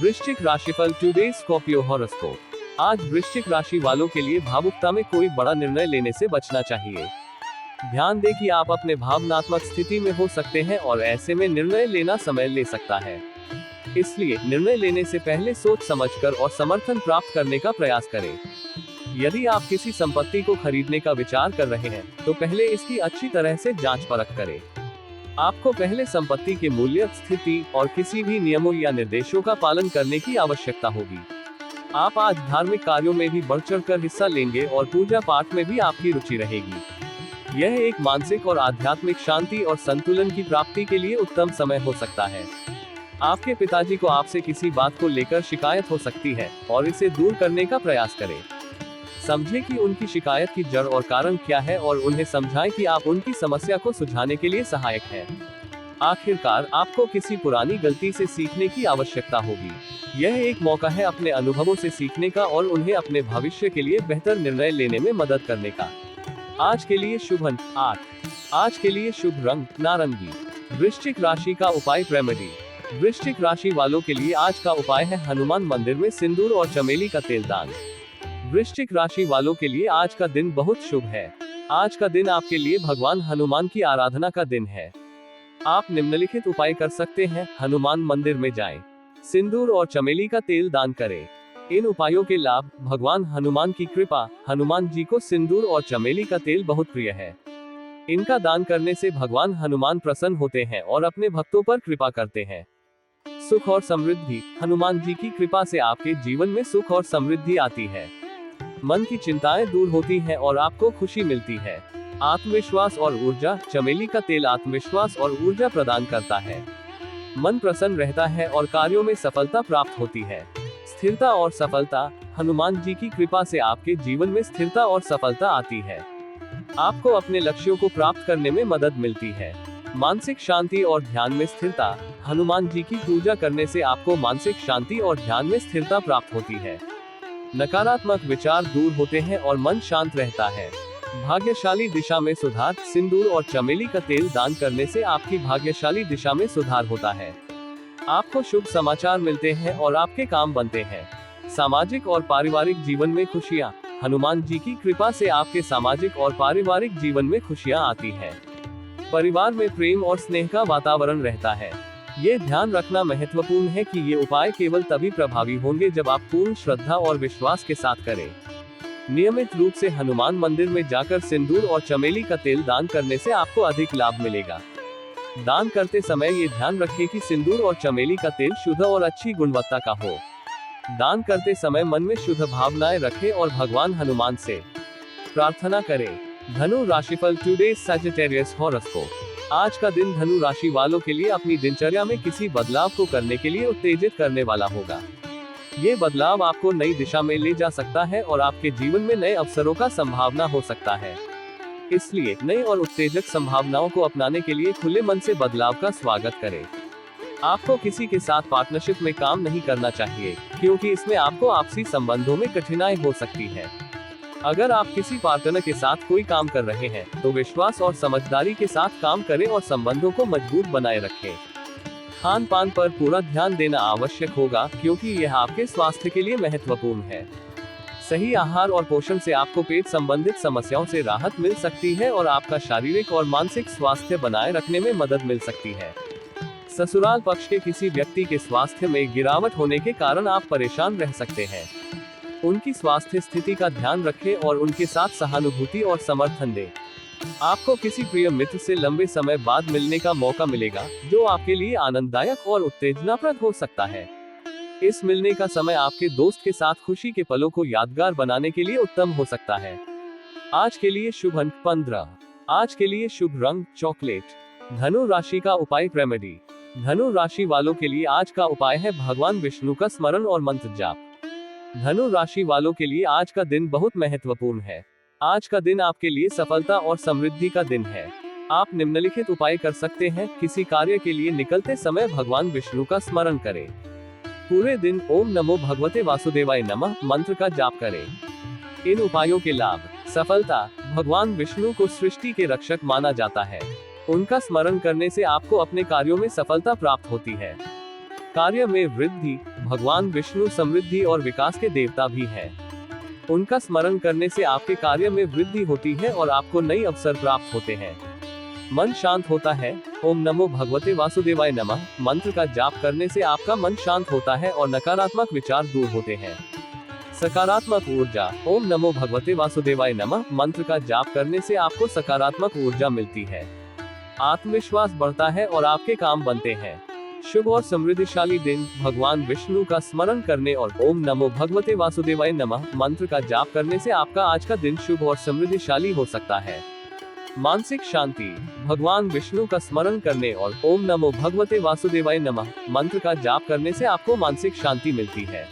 वृश्चिक राशिफल टुडेज स्कॉर्पियो हॉरोस्कोप। आज वृश्चिक राशि वालों के लिए भावुकता में कोई बड़ा निर्णय लेने से बचना चाहिए। ध्यान दें कि आप अपने भावनात्मक स्थिति में हो सकते हैं और ऐसे में निर्णय लेना समय ले सकता है। इसलिए निर्णय लेने से पहले सोच समझकर और समर्थन प्राप्त करने का प्रयास करें। यदि आप किसी संपत्ति को खरीदने का विचार कर रहे हैं तो पहले इसकी अच्छी तरह से जांच परख करें। आपको पहले संपत्ति के मूल्य, स्थिति और किसी भी नियमों या निर्देशों का पालन करने की आवश्यकता होगी। आप आज धार्मिक कार्यों में भी बढ़ चढ़कर हिस्सा लेंगे और पूजा पाठ में भी आपकी रुचि रहेगी। यह एक मानसिक और आध्यात्मिक शांति और संतुलन की प्राप्ति के लिए उत्तम समय हो सकता है। आपके पिताजी को आपसे किसी बात को लेकर शिकायत हो सकती है और इसे दूर करने का प्रयास करें। समझें कि उनकी शिकायत की जड़ और कारण क्या है और उन्हें समझाएं कि आप उनकी समस्या को सुलझाने के लिए सहायक हैं। आखिरकार आपको किसी पुरानी गलती से सीखने की आवश्यकता होगी। यह एक मौका है अपने अनुभवों से सीखने का और उन्हें अपने भविष्य के लिए बेहतर निर्णय लेने में मदद करने का। आज के लिए शुभ अंक 8। आज के लिए शुभ रंग नारंगी। वृश्चिक राशि का उपाय रेमेडी। वृश्चिक राशि वालों के लिए आज का उपाय है हनुमान मंदिर में सिंदूर और चमेली का तेल दान। वृश्चिक राशि वालों के लिए आज का दिन बहुत शुभ है। आज का दिन आपके लिए भगवान हनुमान की आराधना का दिन है। आप निम्नलिखित उपाय कर सकते हैं। हनुमान मंदिर में जाएं, सिंदूर और चमेली का तेल दान करें। इन उपायों के लाभ: भगवान हनुमान की कृपा। हनुमान जी को सिंदूर और चमेली का तेल बहुत प्रिय है। इनका दान करने से भगवान हनुमान प्रसन्न होते हैं और अपने भक्तों पर कृपा करते हैं। सुख और समृद्धि। हनुमान जी की कृपा से आपके जीवन में सुख और समृद्धि आती है। मन की चिंताएं दूर होती हैं और आपको खुशी मिलती है। आत्मविश्वास और ऊर्जा। चमेली का तेल आत्मविश्वास और ऊर्जा प्रदान करता है। मन प्रसन्न रहता है और कार्यों में सफलता प्राप्त होती है। स्थिरता और सफलता। हनुमान जी की कृपा से आपके जीवन में स्थिरता और सफलता आती है। आपको अपने लक्ष्यों को प्राप्त करने में मदद मिलती है। मानसिक शांति और ध्यान में स्थिरता। हनुमान जी की पूजा करने से आपको मानसिक शांति और ध्यान में स्थिरता प्राप्त होती है। नकारात्मक विचार दूर होते हैं और मन शांत रहता है। भाग्यशाली दिशा में सुधार। सिंदूर और चमेली का तेल दान करने से आपकी भाग्यशाली दिशा में सुधार होता है। आपको शुभ समाचार मिलते हैं और आपके काम बनते हैं। सामाजिक और पारिवारिक जीवन में खुशियाँ। हनुमान जी की कृपा से आपके सामाजिक और पारिवारिक जीवन में खुशियाँ आती हैं। परिवार में प्रेम और स्नेह का वातावरण रहता है। ये ध्यान रखना महत्वपूर्ण है कि ये उपाय केवल तभी प्रभावी होंगे जब आप पूर्ण श्रद्धा और विश्वास के साथ करें। नियमित रूप से हनुमान मंदिर में जाकर सिंदूर और चमेली का तेल दान करने से आपको अधिक लाभ मिलेगा। दान करते समय ये ध्यान रखें कि सिंदूर और चमेली का तेल शुद्ध और अच्छी गुणवत्ता का हो। दान करते समय मन में शुद्ध भावनाएं रखें और भगवान हनुमान से प्रार्थना करें। धनु राशिफल। Today's Sagittarius horoscope. आज का दिन धनु राशि वालों के लिए अपनी दिनचर्या में किसी बदलाव को करने के लिए उत्तेजित करने वाला होगा। ये बदलाव आपको नई दिशा में ले जा सकता है और आपके जीवन में नए अवसरों का संभावना हो सकता है। इसलिए नए और उत्तेजक संभावनाओं को अपनाने के लिए खुले मन से बदलाव का स्वागत करें। आपको किसी के साथ पार्टनरशिप में काम नहीं करना चाहिए, क्योंकि इसमें आपको आपसी संबंधों में कठिनाई हो सकती है। अगर आप किसी पार्टनर के साथ कोई काम कर रहे हैं, तो विश्वास और समझदारी के साथ काम करें और संबंधों को मजबूत बनाए रखें। खान पान पर पूरा ध्यान देना आवश्यक होगा, क्योंकि यह आपके स्वास्थ्य के लिए महत्वपूर्ण है। सही आहार और पोषण से आपको पेट संबंधित समस्याओं से राहत मिल सकती है और आपका शारीरिक और मानसिक स्वास्थ्य बनाए रखने में मदद मिल सकती है। ससुराल पक्ष के किसी व्यक्ति के स्वास्थ्य में गिरावट होने के कारण आप परेशान रह सकते हैं। उनकी स्वास्थ्य स्थिति का ध्यान रखें और उनके साथ सहानुभूति और समर्थन दें। आपको किसी प्रिय मित्र से लंबे समय बाद मिलने का मौका मिलेगा, जो आपके लिए आनंददायक और उत्तेजनाप्रद हो सकता है। इस मिलने का समय आपके दोस्त के साथ खुशी के पलों को यादगार बनाने के लिए उत्तम हो सकता है। आज के लिए शुभ अंक 15। आज के लिए शुभ रंग चॉकलेट। धनु राशि का उपाय रेमेडी। धनु राशि वालों के लिए आज का उपाय है भगवान विष्णु का स्मरण और मंत्र जाप। धनु राशि वालों के लिए आज का दिन बहुत महत्वपूर्ण है। आज का दिन आपके लिए सफलता और समृद्धि का दिन है। आप निम्नलिखित उपाय कर सकते हैं। किसी कार्य के लिए निकलते समय भगवान विष्णु का स्मरण करें। पूरे दिन ओम नमो भगवते वासुदेवाय नमः मंत्र का जाप करें। इन उपायों के लाभ। सफलता। भगवान विष्णु को सृष्टि के रक्षक माना जाता है। उनका स्मरण करने से आपको अपने कार्यों में सफलता प्राप्त होती है। कार्य में वृद्धि। भगवान विष्णु समृद्धि और विकास के देवता भी हैं। उनका स्मरण करने से आपके कार्य में वृद्धि होती है और आपको नई अवसर प्राप्त होते हैं। मन शांत होता है। ओम नमो भगवते वासुदेवाय नमः मंत्र का जाप करने से आपका मन शांत होता है और नकारात्मक विचार दूर होते हैं। सकारात्मक ऊर्जा। ओम नमो भगवते वासुदेवाय नमः मंत्र का जाप करने से आपको सकारात्मक ऊर्जा मिलती है। आत्मविश्वास बढ़ता है और आपके काम बनते हैं। शुभ और समृद्धिशाली दिन। भगवान विष्णु का स्मरण करने और ओम नमो भगवते वासुदेवाय नमः मंत्र का जाप करने से आपका आज का दिन शुभ और समृद्धिशाली हो सकता है। मानसिक शांति। भगवान विष्णु का स्मरण करने और ओम नमो भगवते वासुदेवाय नमः मंत्र का जाप करने से आपको मानसिक शांति मिलती है।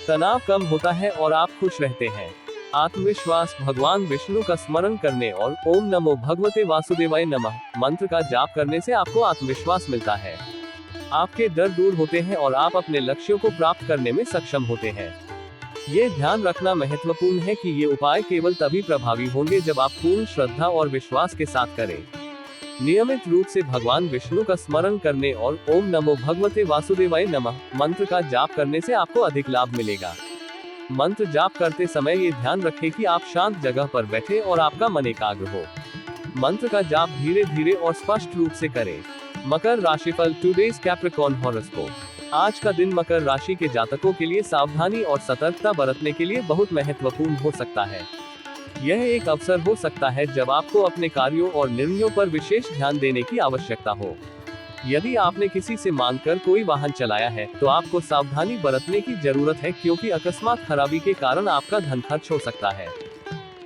तनाव कम होता है और आप खुश रहते हैं। आत्मविश्वास। भगवान विष्णु का स्मरण करने और ओम नमो भगवते वासुदेवाय नमः मंत्र का जाप करने से आपको आत्मविश्वास मिलता है। आपके डर दूर होते हैं और आप अपने लक्ष्यों को प्राप्त करने में सक्षम होते हैं। ये ध्यान रखना महत्वपूर्ण है कि ये उपाय केवल तभी प्रभावी होंगे जब आप पूर्ण श्रद्धा और विश्वास के साथ करें। नियमित रूप से भगवान विष्णु का स्मरण करने और ओम नमो भगवते वासुदेवाय नमः मंत्र का जाप करने से आपको अधिक लाभ मिलेगा। मंत्र जाप करते समय ये ध्यान रखें कि आप शांत जगह पर बैठे और आपका मन एकाग्र हो। मंत्र का जाप धीरे धीरे और स्पष्ट रूप से करें। मकर राशिफल। Today's Capricorn horoscope. आज का दिन मकर राशि के जातकों के लिए सावधानी और सतर्कता बरतने के लिए बहुत महत्वपूर्ण हो सकता है। यह एक अवसर हो सकता है जब आपको अपने कार्यों और निर्णयों पर विशेष ध्यान देने की आवश्यकता हो। यदि आपने किसी से मांगकर कोई वाहन चलाया है, तो आपको सावधानी बरतने की जरूरत है, क्योंकि अकस्मात खराबी के कारण आपका धन खर्च हो सकता है।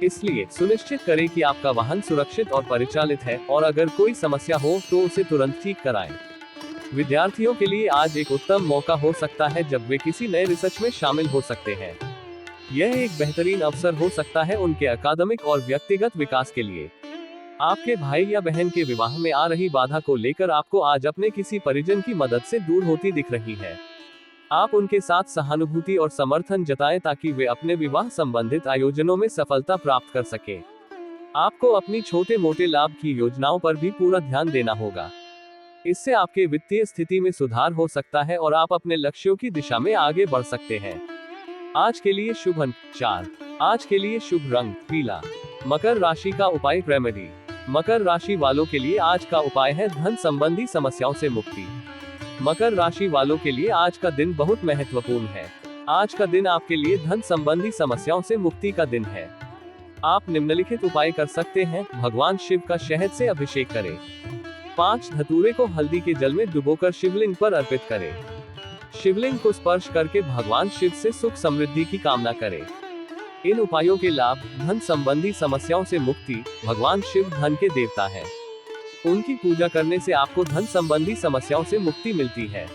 इसलिए सुनिश्चित करें कि आपका वाहन सुरक्षित और परिचालित है, और अगर कोई समस्या हो तो उसे तुरंत ठीक कराएं। विद्यार्थियों के लिए आज एक उत्तम मौका हो सकता है जब वे किसी नए रिसर्च में शामिल हो सकते हैं। यह एक बेहतरीन अवसर हो सकता है उनके अकादमिक और व्यक्तिगत विकास के लिए। आपके भाई या बहन के विवाह में आ रही बाधा को लेकर आपको आज अपने किसी परिजन की मदद से दूर होती दिख रही है। आप उनके साथ सहानुभूति और समर्थन जताएं ताकि वे अपने विवाह संबंधित आयोजनों में सफलता प्राप्त कर सके। आपको अपनी छोटे मोटे लाभ की योजनाओं पर भी पूरा ध्यान देना होगा। इससे आपके वित्तीय स्थिति में सुधार हो सकता है और आप अपने लक्ष्यों की दिशा में आगे बढ़ सकते हैं। आज के लिए शुभ अंक 4। आज के लिए शुभ रंग पीला। मकर राशि का उपाय रेमेडी। मकर राशि वालों के लिए आज का उपाय है धन संबंधी समस्याओं से मुक्ति। मकर राशि वालों के लिए आज का दिन बहुत महत्वपूर्ण है। आज का दिन आपके लिए धन संबंधी समस्याओं से मुक्ति का दिन है। आप निम्नलिखित उपाय कर सकते हैं। भगवान शिव का शहद से अभिषेक करें। 5 धतूरे को हल्दी के जल में डुबोकर शिवलिंग पर अर्पित करें। शिवलिंग को स्पर्श करके भगवान शिव से सुख समृद्धि की कामना करें। इन उपायों के लाभ, धन संबंधी समस्याओं से मुक्ति। भगवान शिव धन के देवता हैं। उनकी पूजा करने से आपको धन संबंधी समस्याओं से मुक्ति मिलती है।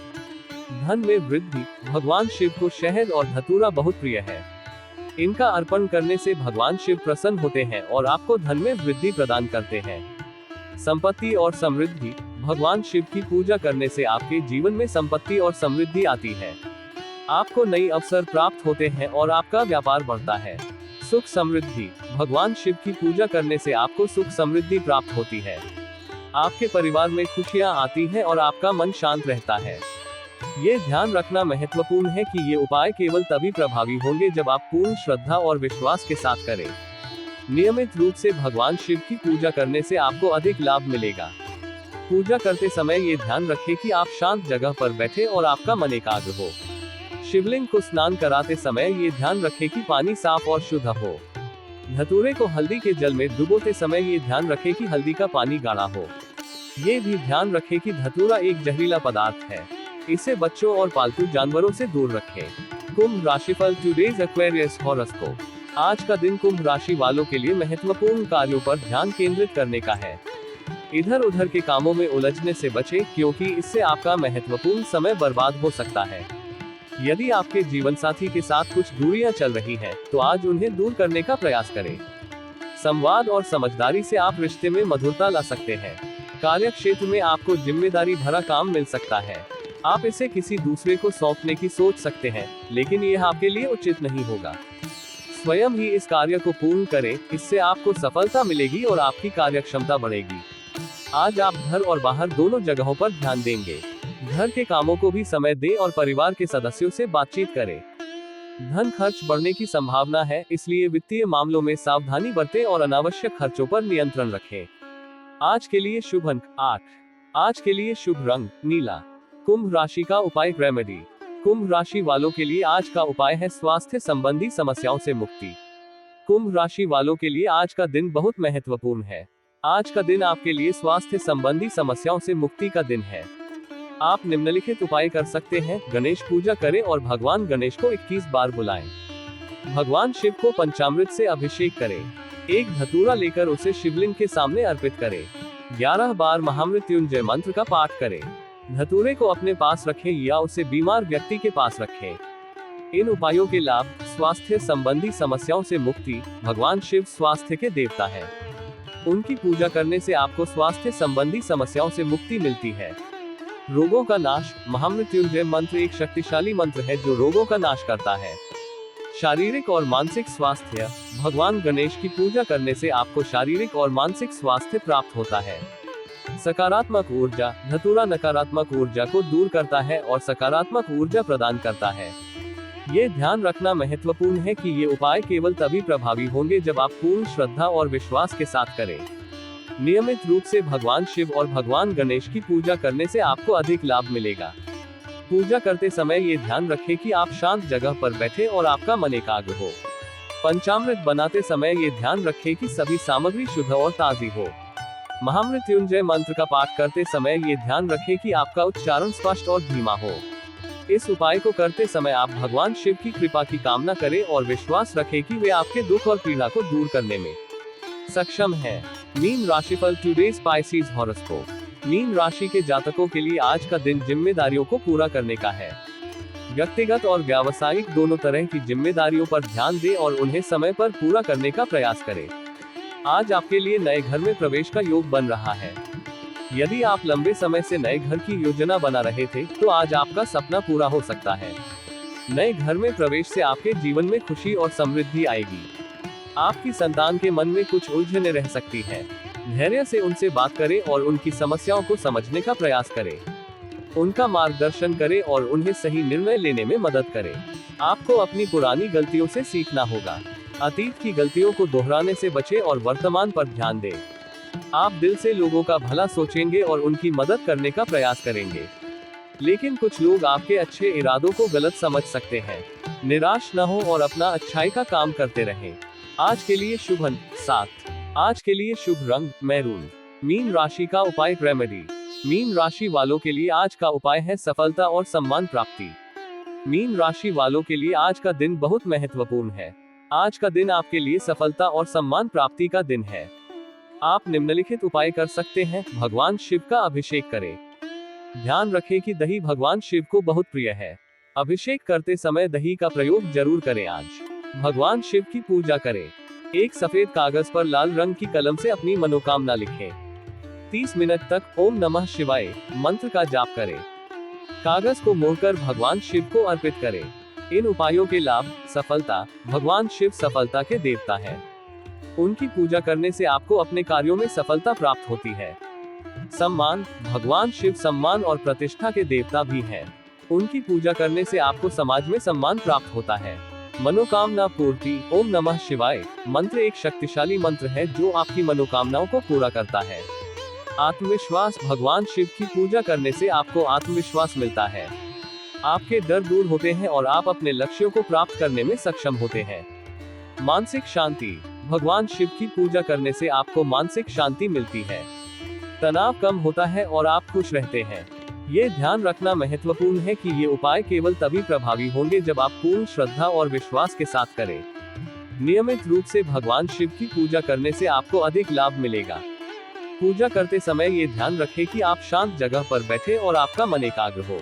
धन में वृद्धि। भगवान शिव को शहद और धतूरा बहुत प्रिय है। इनका अर्पण करने से भगवान शिव प्रसन्न होते हैं और आपको धन में वृद्धि प्रदान करते हैं। संपत्ति और समृद्धि। भगवान शिव की पूजा करने से आपके जीवन में संपत्ति और समृद्धि आती है। आपको नई अवसर प्राप्त होते हैं और आपका व्यापार बढ़ता है। सुख समृद्धि। भगवान शिव की पूजा करने से आपको सुख समृद्धि प्राप्त होती है। आपके परिवार में खुशियां आती हैं और आपका मन शांत रहता है। ये ध्यान रखना महत्वपूर्ण है कि ये उपाय केवल तभी प्रभावी होंगे जब आप पूर्ण श्रद्धा और विश्वास के साथ करें। नियमित रूप से भगवान शिव की पूजा करने से आपको अधिक लाभ मिलेगा। पूजा करते समय ये ध्यान रखें कि आप शांत जगह पर बैठे और आपका मन एकाग्र हो। शिवलिंग को स्नान कराते समय ये ध्यान रखें कि पानी साफ और शुद्ध हो। धतूरे को हल्दी के जल में डुबोते समय ये ध्यान रखें कि हल्दी का पानी गाढ़ा हो। ये भी ध्यान रखें कि धतूरा एक जहरीला पदार्थ है। इसे बच्चों और पालतू जानवरों से दूर रखें। कुंभ राशिफल टुडेज एक्वेरियस हॉरोस्कोप। आज का दिन कुंभ राशि वालों के लिए महत्वपूर्ण कार्यों पर ध्यान केंद्रित करने का है। इधर उधर के कामों में उलझने से बचें क्योंकि इससे आपका महत्वपूर्ण समय बर्बाद हो सकता है। यदि आपके जीवन साथी के साथ कुछ दूरियां चल रही हैं, तो आज उन्हें दूर करने का प्रयास करें। संवाद और समझदारी से आप रिश्ते में मधुरता ला सकते हैं। कार्य क्षेत्र में आपको जिम्मेदारी भरा काम मिल सकता है। आप इसे किसी दूसरे को सौंपने की सोच सकते हैं, लेकिन यह आपके लिए उचित नहीं होगा। स्वयं ही इस कार्य को पूर्ण करें, इससे आपको सफलता मिलेगी और आपकी कार्यक्षमता बढ़ेगी। आज आप घर और बाहर दोनों जगहों पर ध्यान देंगे। घर के कामों को भी समय दें और परिवार के सदस्यों से बातचीत करें। धन खर्च बढ़ने की संभावना है, इसलिए वित्तीय मामलों में सावधानी बरतें और अनावश्यक खर्चों पर नियंत्रण रखें। आज के लिए शुभ अंक 8। आज के लिए शुभ रंग नीला। कुंभ राशि का उपाय रेमेडी। कुंभ राशि वालों के लिए आज का उपाय है स्वास्थ्य संबंधी समस्याओं से मुक्ति। कुंभ राशि वालों के लिए आज का दिन बहुत महत्वपूर्ण है। आज का दिन आपके लिए स्वास्थ्य संबंधी समस्याओं से मुक्ति का दिन है। आप निम्नलिखित उपाय कर सकते हैं। गणेश पूजा करें और भगवान गणेश को 21 बार बुलाएं। भगवान शिव को पंचामृत से अभिषेक करें। एक धतूरा लेकर उसे शिवलिंग के सामने अर्पित करें। 11 बार महामृत्युंजय मंत्र का पाठ करें। धतूरे को अपने पास रखें या उसे बीमार व्यक्ति के पास रखें। इन उपायों के लाभ, स्वास्थ्य संबंधी समस्याओं से मुक्ति। भगवान शिव स्वास्थ्य के देवता हैं। उनकी पूजा करने से आपको स्वास्थ्य संबंधी समस्याओं से मुक्ति मिलती है। रोगों का नाश। महामृत्युंजय मंत्र एक शक्तिशाली मंत्र है जो रोगों का नाश करता है। शारीरिक और मानसिक स्वास्थ्य। भगवान गणेश की पूजा करने से आपको शारीरिक और मानसिक स्वास्थ्य प्राप्त होता है। सकारात्मक ऊर्जा। धतूरा नकारात्मक ऊर्जा को दूर करता है और सकारात्मक ऊर्जा प्रदान करता है। ये ध्यान रखना महत्वपूर्ण है कि ये उपाय केवल तभी प्रभावी होंगे जब आप पूर्ण श्रद्धा और विश्वास के साथ करें। नियमित रूप से भगवान शिव और भगवान गणेश की पूजा करने से आपको अधिक लाभ मिलेगा। पूजा करते समय ये ध्यान रखें कि आप शांत जगह पर बैठे और आपका मन एकाग्र हो। पंचामृत बनाते समय ये ध्यान रखें कि सभी सामग्री शुद्ध और ताजी हो। महामृत्युंजय मंत्र का पाठ करते समय ये ध्यान रखें कि आपका उच्चारण स्पष्ट और धीमा हो। इस उपाय को करते समय आप भगवान शिव की कृपा की कामना करें और विश्वास रखें कि वे आपके दुख और पीड़ा को दूर करने में सक्षम है। मीन राशिफल टुडेज स्पाइसीज हॉरोस्कोप। मीन राशि के जातकों के लिए आज का दिन जिम्मेदारियों को पूरा करने का है। व्यक्तिगत और व्यावसायिक दोनों तरह की जिम्मेदारियों पर ध्यान दें और उन्हें समय पर पूरा करने का प्रयास करें। आज आपके लिए नए घर में प्रवेश का योग बन रहा है। यदि आप लंबे समय से नए घर की योजना बना रहे थे, तो आज आपका सपना पूरा हो सकता है। नए घर में प्रवेश से आपके जीवन में खुशी और समृद्धि आएगी। आपकी संतान के मन में कुछ उलझने रह सकती है। धैर्य से उनसे बात करें और उनकी समस्याओं को समझने का प्रयास करें। उनका मार्गदर्शन करें और उन्हें सही निर्णय लेने में मदद करें। आपको अपनी पुरानी गलतियों से सीखना होगा। अतीत की गलतियों को दोहराने से बचें और वर्तमान पर ध्यान दें। आप दिल से लोगों का भला सोचेंगे और उनकी मदद करने का प्रयास करेंगे। लेकिन कुछ लोग आपके अच्छे इरादों को गलत समझ सकते हैं। निराश न हो और अपना अच्छाई का काम करते रहें। आज के लिए शुभ अंक 7। आज के लिए शुभ रंग मैरून। मीन राशि का उपाय रेमेडी। मीन राशि वालों के लिए आज का उपाय है सफलता और सम्मान प्राप्ति। मीन राशि वालों के लिए आज का दिन बहुत महत्वपूर्ण है। आज का दिन आपके लिए सफलता और सम्मान प्राप्ति का दिन है। आप निम्नलिखित उपाय कर सकते हैं। भगवान शिव का अभिषेक करें। ध्यान रखें कि दही भगवान शिव को बहुत प्रिय है। अभिषेक करते समय दही का प्रयोग जरूर करें। आज भगवान शिव की पूजा करें। एक सफेद कागज पर लाल रंग की कलम से अपनी मनोकामना लिखें। 30 मिनट तक ओम नमः शिवाय मंत्र का जाप करें। कागज को मोड़कर भगवान शिव को अर्पित करें। इन उपायों के लाभ सफलता। भगवान शिव सफलता के देवता हैं। उनकी पूजा करने से आपको अपने कार्यों में सफलता प्राप्त होती है। सम्मान। भगवान शिव सम्मान और प्रतिष्ठा के देवता भी हैं। उनकी पूजा करने से आपको समाज में सम्मान प्राप्त होता है। मनोकामना पूर्ति। ओम नमः शिवाय मंत्र एक शक्तिशाली मंत्र है जो आपकी मनोकामनाओं को पूरा करता है। आत्मविश्वास। भगवान शिव की पूजा करने से आपको आत्मविश्वास मिलता है। आपके डर दूर होते हैं और आप अपने लक्ष्यों को प्राप्त करने में सक्षम होते हैं। मानसिक शांति। भगवान शिव की पूजा करने से आपको मानसिक शांति मिलती है। तनाव कम होता है और आप खुश रहते हैं। ये ध्यान रखना महत्वपूर्ण है कि ये उपाय केवल तभी प्रभावी होंगे जब आप पूर्ण श्रद्धा और विश्वास के साथ करें। नियमित रूप से भगवान शिव की पूजा करने से आपको अधिक लाभ मिलेगा। पूजा करते समय ये ध्यान रखें कि आप शांत जगह पर बैठे और आपका मन एकाग्र हो।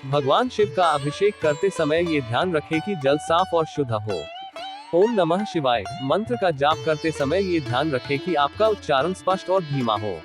भगवान शिव का अभिषेक करते समय ये ध्यान रखें कि जल साफ और शुद्ध हो। ओम नमः शिवाय मंत्र का जाप करते समय ये ध्यान रखें कि आपका उच्चारण स्पष्ट और धीमा हो।